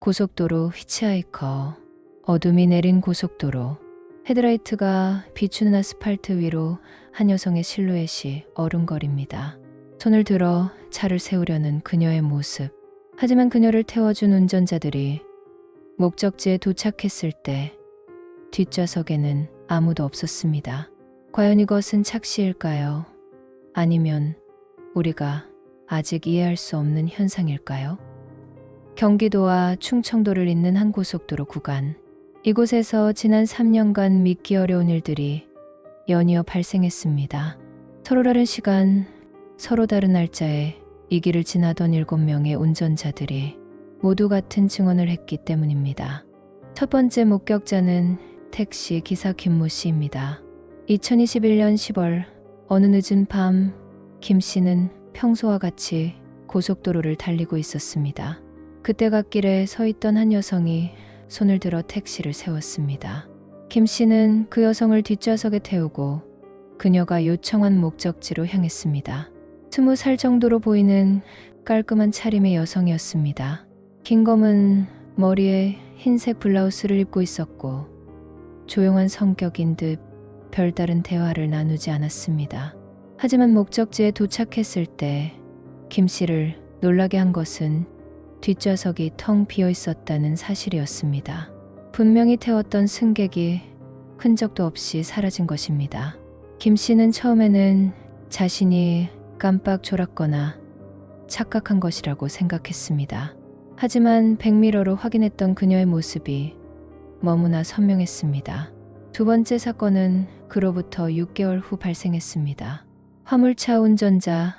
고속도로 히치하이커. 어둠이 내린 고속도로. 헤드라이트가 비추는 아스팔트 위로 한 여성의 실루엣이 어른거립니다. 손을 들어 차를 세우려는 그녀의 모습. 하지만 그녀를 태워준 운전자들이 목적지에 도착했을 때 뒷좌석에는 아무도 없었습니다. 과연 이것은 착시일까요? 아니면 우리가 아직 이해할 수 없는 현상일까요? 경기도와 충청도를 잇는 한 고속도로 구간. 이곳에서 지난 3년간 믿기 어려운 일들이 연이어 발생했습니다. 서로 다른 시간, 서로 다른 날짜에 이 길을 지나던 7명의 운전자들이 모두 같은 증언을 했기 때문입니다. 첫 번째 목격자는 택시 기사 김모 씨입니다. 2021년 10월 어느 늦은 밤 김 씨는 평소와 같이 고속도로를 달리고 있었습니다. 그때 갓길에 서 있던 한 여성이 손을 들어 택시를 세웠습니다. 김 씨는 그 여성을 뒷좌석에 태우고 그녀가 요청한 목적지로 향했습니다. 20살 정도로 보이는 깔끔한 차림의 여성이었습니다. 긴 검은 머리에 흰색 블라우스를 입고 있었고 조용한 성격인 듯 별다른 대화를 나누지 않았습니다. 하지만 목적지에 도착했을 때 김 씨를 놀라게 한 것은 뒷좌석이 텅 비어 있었다는 사실이었습니다. 분명히 태웠던 승객이 흔적도 없이 사라진 것입니다. 김 씨는 처음에는 자신이 깜빡 졸았거나 착각한 것이라고 생각했습니다. 하지만 백미러로 확인했던 그녀의 모습이 너무나 선명했습니다. 두 번째 사건은 그로부터 6개월 후 발생했습니다. 화물차 운전자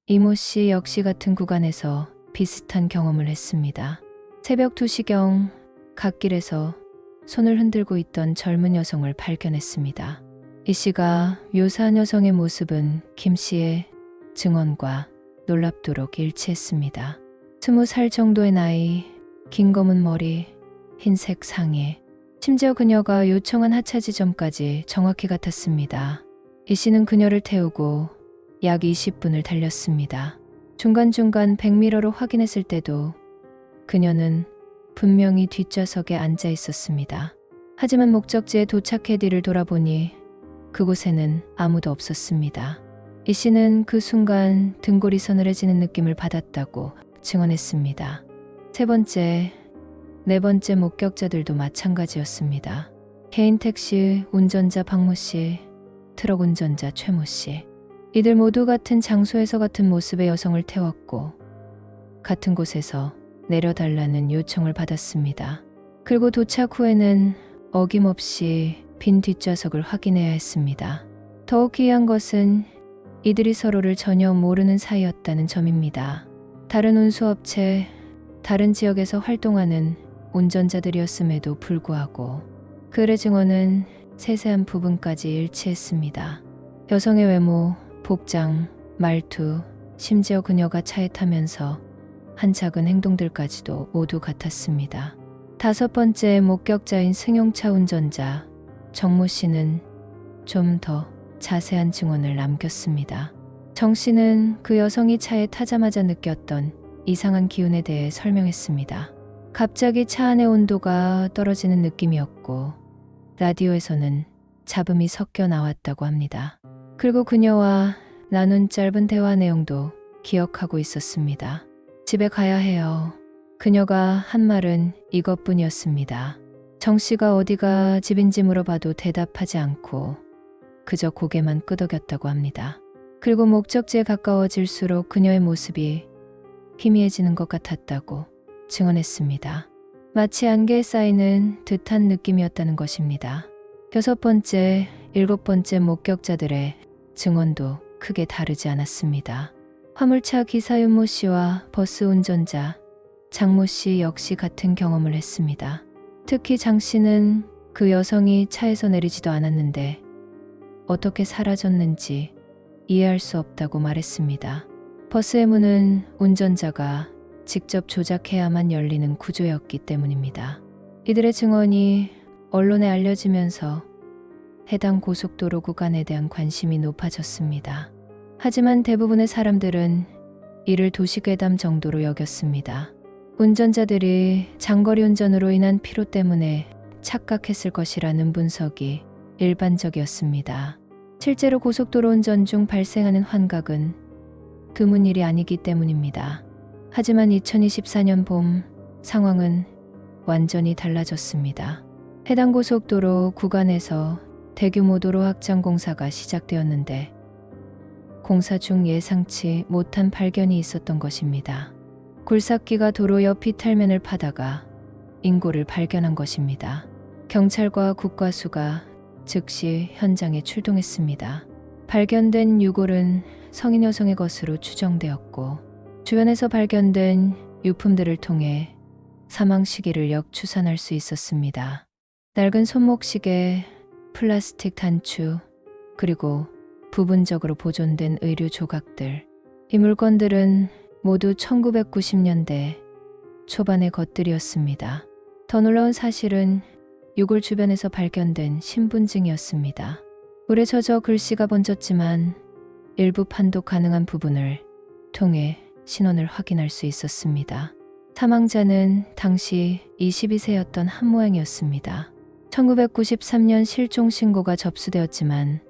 이모 씨 역시 같은 구간에서 비슷한 경험을 했습니다. 새벽 2시경 갓길에서 손을 흔들고 있던 젊은 여성을 발견했습니다. 이 씨가 묘사한 여성의 모습은 김 씨의 증언과 놀랍도록 일치했습니다. 20살 정도의 나이, 긴 검은 머리, 흰색 상의. 심지어 그녀가 요청한 하차 지점까지 정확히 같았습니다. 이 씨는 그녀를 태우고 약 20분을 달렸습니다. 중간중간 백미러로 확인했을 때도 그녀는 분명히 뒷좌석에 앉아 있었습니다. 하지만 목적지에 도착해 뒤를 돌아보니 그곳에는 아무도 없었습니다. 이 씨는 그 순간 등골이 서늘해지는 느낌을 받았다고 증언했습니다. 세 번째, 네 번째 목격자들도 마찬가지였습니다. 개인 택시 운전자 박모 씨, 트럭 운전자 최모 씨. 이들 모두 같은 장소에서 같은 모습의 여성을 태웠고 같은 곳에서 내려달라는 요청을 받았습니다. 그리고 도착 후에는 어김없이 빈 뒷좌석을 확인해야 했습니다. 더욱 기이한 것은 이들이 서로를 전혀 모르는 사이였다는 점입니다. 다른 운수업체, 다른 지역에서 활동하는 운전자들이었음에도 불구하고 그들의 증언은 세세한 부분까지 일치했습니다. 여성의 외모, 복장, 말투, 심지어 그녀가 차에 타면서 한 작은 행동들까지도 모두 같았습니다. 다섯 번째 목격자인 승용차 운전자 정모 씨는 좀 더 자세한 증언을 남겼습니다. 정 씨는 그 여성이 차에 타자마자 느꼈던 이상한 기운에 대해 설명했습니다. 갑자기 차 안의 온도가 떨어지는 느낌이었고 라디오에서는 잡음이 섞여 나왔다고 합니다. 그리고 그녀와 나눈 짧은 대화 내용도 기억하고 있었습니다. 집에 가야 해요. 그녀가 한 말은 이것뿐이었습니다. 정 씨가 어디가 집인지 물어봐도 대답하지 않고 그저 고개만 끄덕였다고 합니다. 그리고 목적지에 가까워질수록 그녀의 모습이 희미해지는 것 같았다고 증언했습니다. 마치 안개에 쌓이는 듯한 느낌이었다는 것입니다. 여섯 번째, 일곱 번째 목격자들의 증언도 크게 다르지 않았습니다. 화물차 기사 윤모 씨와 버스 운전자 장모 씨 역시 같은 경험을 했습니다. 특히 장 씨는 그 여성이 차에서 내리지도 않았는데 어떻게 사라졌는지 이해할 수 없다고 말했습니다. 버스의 문은 운전자가 직접 조작해야만 열리는 구조였기 때문입니다. 이들의 증언이 언론에 알려지면서 해당 고속도로 구간에 대한 관심이 높아졌습니다. 하지만 대부분의 사람들은 이를 도시괴담 정도로 여겼습니다. 운전자들이 장거리 운전으로 인한 피로 때문에 착각했을 것이라는 분석이 일반적이었습니다. 실제로 고속도로 운전 중 발생하는 환각은 드문 일이 아니기 때문입니다. 하지만 2024년 봄 상황은 완전히 달라졌습니다. 해당 고속도로 구간에서 대규모 도로 확장 공사가 시작되었는데 공사 중 예상치 못한 발견이 있었던 것입니다. 굴삭기가 도로 옆 이탈면을 파다가 인고를 발견한 것입니다. 경찰과 국과수가 즉시 현장에 출동했습니다. 발견된 유골은 성인 여성의 것으로 추정되었고 주변에서 발견된 유품들을 통해 사망 시기를 역추산할 수 있었습니다. 낡은 손목시계, 플라스틱 단추, 그리고 부분적으로 보존된 의류 조각들. 이 물건들은 모두 1990년대 초반의 것들이었습니다. 더 놀라운 사실은 유골 주변에서 발견된 신분증이었습니다. 물에 젖어 글씨가 번졌지만 일부 판독 가능한 부분을 통해 신원을 확인할 수 있었습니다. 사망자는 당시 22세였던 한 모양이었습니다. 1993년 실종 신고가 접수되었지만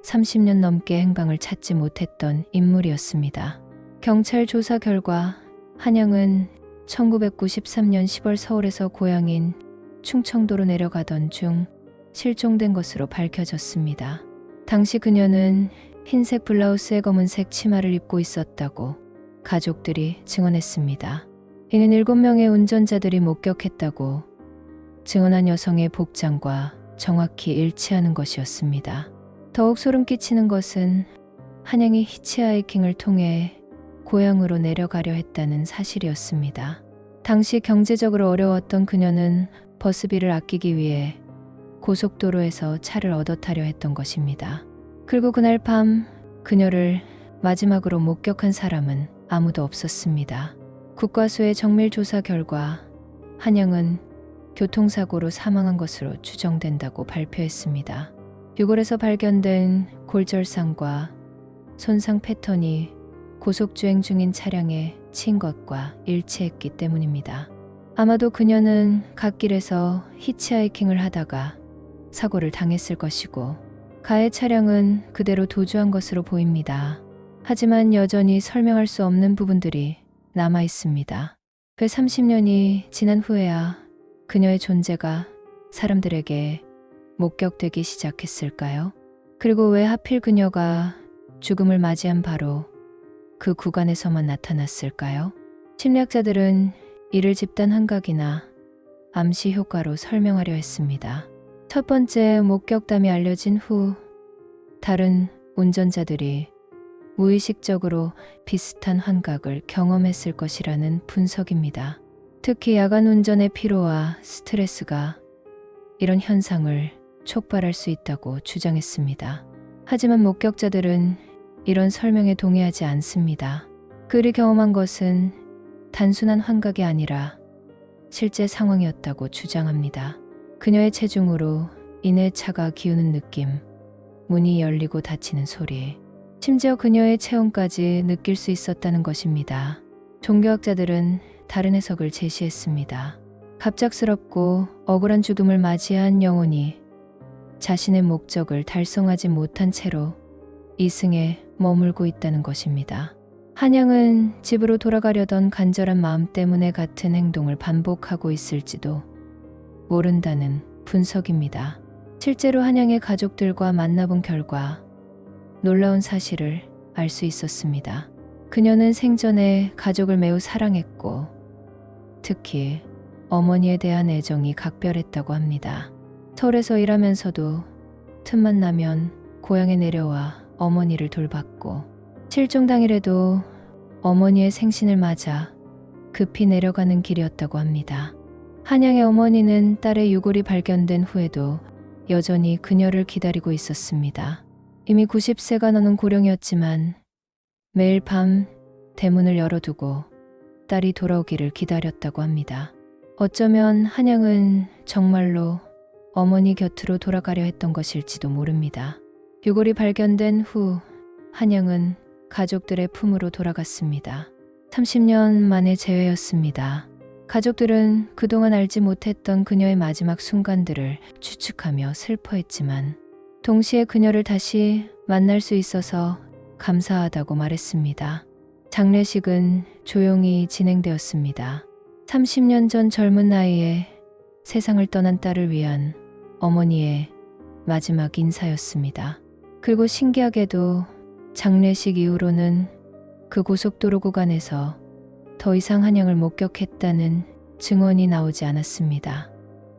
30년 넘게 행방을 찾지 못했던 인물이었습니다. 경찰 조사 결과 한영은 1993년 10월 서울에서 고향인 충청도로 내려가던 중 실종된 것으로 밝혀졌습니다. 당시 그녀는 흰색 블라우스에 검은색 치마를 입고 있었다고 가족들이 증언했습니다. 이는 7명의 운전자들이 목격했다고 증언한 여성의 복장과 정확히 일치하는 것이었습니다. 더욱 소름 끼치는 것은 한영이 히치하이킹을 통해 고향으로 내려가려 했다는 사실이었습니다. 당시 경제적으로 어려웠던 그녀는 버스비를 아끼기 위해 고속도로에서 차를 얻어 타려 했던 것입니다. 그리고 그날 밤 그녀를 마지막으로 목격한 사람은 아무도 없었습니다. 국과수의 정밀 조사 결과 한영은 교통사고로 사망한 것으로 추정된다고 발표했습니다. 유골에서 발견된 골절상과 손상 패턴이 고속주행 중인 차량에 치인 것과 일치했기 때문입니다. 아마도 그녀는 갓길에서 히치하이킹을 하다가 사고를 당했을 것이고 가해 차량은 그대로 도주한 것으로 보입니다. 하지만 여전히 설명할 수 없는 부분들이 남아 있습니다. 왜 30년이 지난 후에야 그녀의 존재가 사람들에게 목격되기 시작했을까요? 그리고 왜 하필 그녀가 죽음을 맞이한 바로 그 구간에서만 나타났을까요? 심리학자들은 이를 집단 환각이나 암시 효과로 설명하려 했습니다. 첫 번째 목격담이 알려진 후 다른 운전자들이 무의식적으로 비슷한 환각을 경험했을 것이라는 분석입니다. 특히 야간 운전의 피로와 스트레스가 이런 현상을 촉발할 수 있다고 주장했습니다. 하지만 목격자들은 이런 설명에 동의하지 않습니다. 그들이 경험한 것은 단순한 환각이 아니라 실제 상황이었다고 주장합니다. 그녀의 체중으로 인해 차가 기우는 느낌, 문이 열리고 닫히는 소리, 심지어 그녀의 체온까지 느낄 수 있었다는 것입니다. 종교학자들은 다른 해석을 제시했습니다. 갑작스럽고 억울한 죽음을 맞이한 영혼이 자신의 목적을 달성하지 못한 채로 이승에 머물고 있다는 것입니다. 한영은 집으로 돌아가려던 간절한 마음 때문에 같은 행동을 반복하고 있을지도 모른다는 분석입니다. 실제로 한영의 가족들과 만나본 결과 놀라운 사실을 알 수 있었습니다. 그녀는 생전에 가족을 매우 사랑했고 특히 어머니에 대한 애정이 각별했다고 합니다. 서울에서 일하면서도 틈만 나면 고향에 내려와 어머니를 돌봤고 실종 당일에도 어머니의 생신을 맞아 급히 내려가는 길이었다고 합니다. 한양의 어머니는 딸의 유골이 발견된 후에도 여전히 그녀를 기다리고 있었습니다. 이미 90세가 넘은 고령이었지만 매일 밤 대문을 열어두고 딸이 돌아오기를 기다렸다고 합니다. 어쩌면 한양은 정말로 어머니 곁으로 돌아가려 했던 것일지도 모릅니다. 유골이 발견된 후 한양은 가족들의 품으로 돌아갔습니다. 30년 만의 재회였습니다. 가족들은 그동안 알지 못했던 그녀의 마지막 순간들을 추측하며 슬퍼했지만 동시에 그녀를 다시 만날 수 있어서 감사하다고 말했습니다. 장례식은 조용히 진행되었습니다. 30년 전 젊은 나이에 세상을 떠난 딸을 위한 어머니의 마지막 인사였습니다. 그리고 신기하게도 장례식 이후로는 그 고속도로 구간에서 더 이상 한양을 목격했다는 증언이 나오지 않았습니다.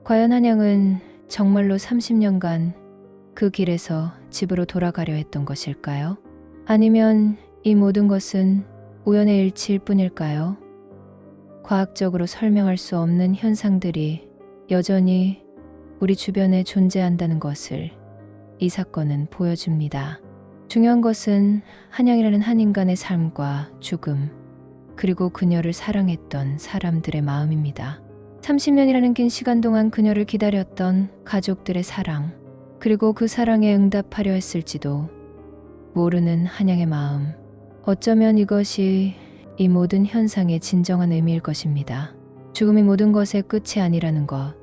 과연 한양은 정말로 30년간 그 길에서 집으로 돌아가려 했던 것일까요? 아니면 이 모든 것은 우연의 일치일 뿐일까요? 과학적으로 설명할 수 없는 현상들이 여전히 우리 주변에 존재한다는 것을 이 사건은 보여줍니다. 중요한 것은 한양이라는 한 인간의 삶과 죽음, 그리고 그녀를 사랑했던 사람들의 마음입니다. 30년이라는 긴 시간 동안 그녀를 기다렸던 가족들의 사랑, 그리고 그 사랑에 응답하려 했을지도 모르는 한양의 마음. 어쩌면 이것이 이 모든 현상의 진정한 의미일 것입니다. 죽음이 모든 것의 끝이 아니라는 것.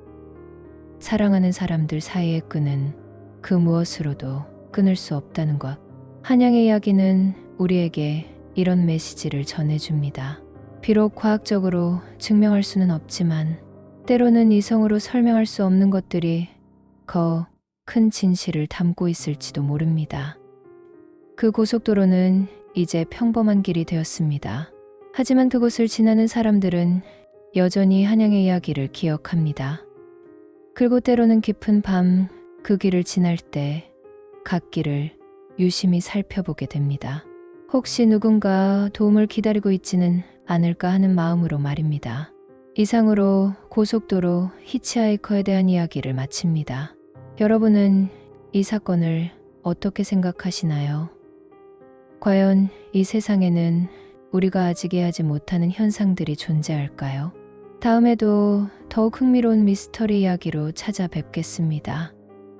사랑하는 사람들 사이의 끈은 그 무엇으로도 끊을 수 없다는 것. 한양의 이야기는 우리에게 이런 메시지를 전해줍니다. 비록 과학적으로 증명할 수는 없지만 때로는 이성으로 설명할 수 없는 것들이 더 큰 진실을 담고 있을지도 모릅니다. 그 고속도로는 이제 평범한 길이 되었습니다. 하지만 그곳을 지나는 사람들은 여전히 한양의 이야기를 기억합니다. 그리고 때로는 깊은 밤 그 길을 지날 때 갓길을 유심히 살펴보게 됩니다. 혹시 누군가 도움을 기다리고 있지는 않을까 하는 마음으로 말입니다. 이상으로 고속도로 히치하이커에 대한 이야기를 마칩니다. 여러분은 이 사건을 어떻게 생각하시나요? 과연 이 세상에는 우리가 아직 이해하지 못하는 현상들이 존재할까요? 다음에도 더욱 흥미로운 미스터리 이야기로 찾아뵙겠습니다.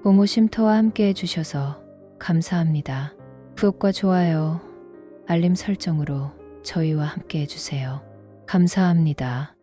모모쉼터와 함께 해주셔서 감사합니다. 구독과 좋아요, 알림 설정으로 저희와 함께 해주세요. 감사합니다.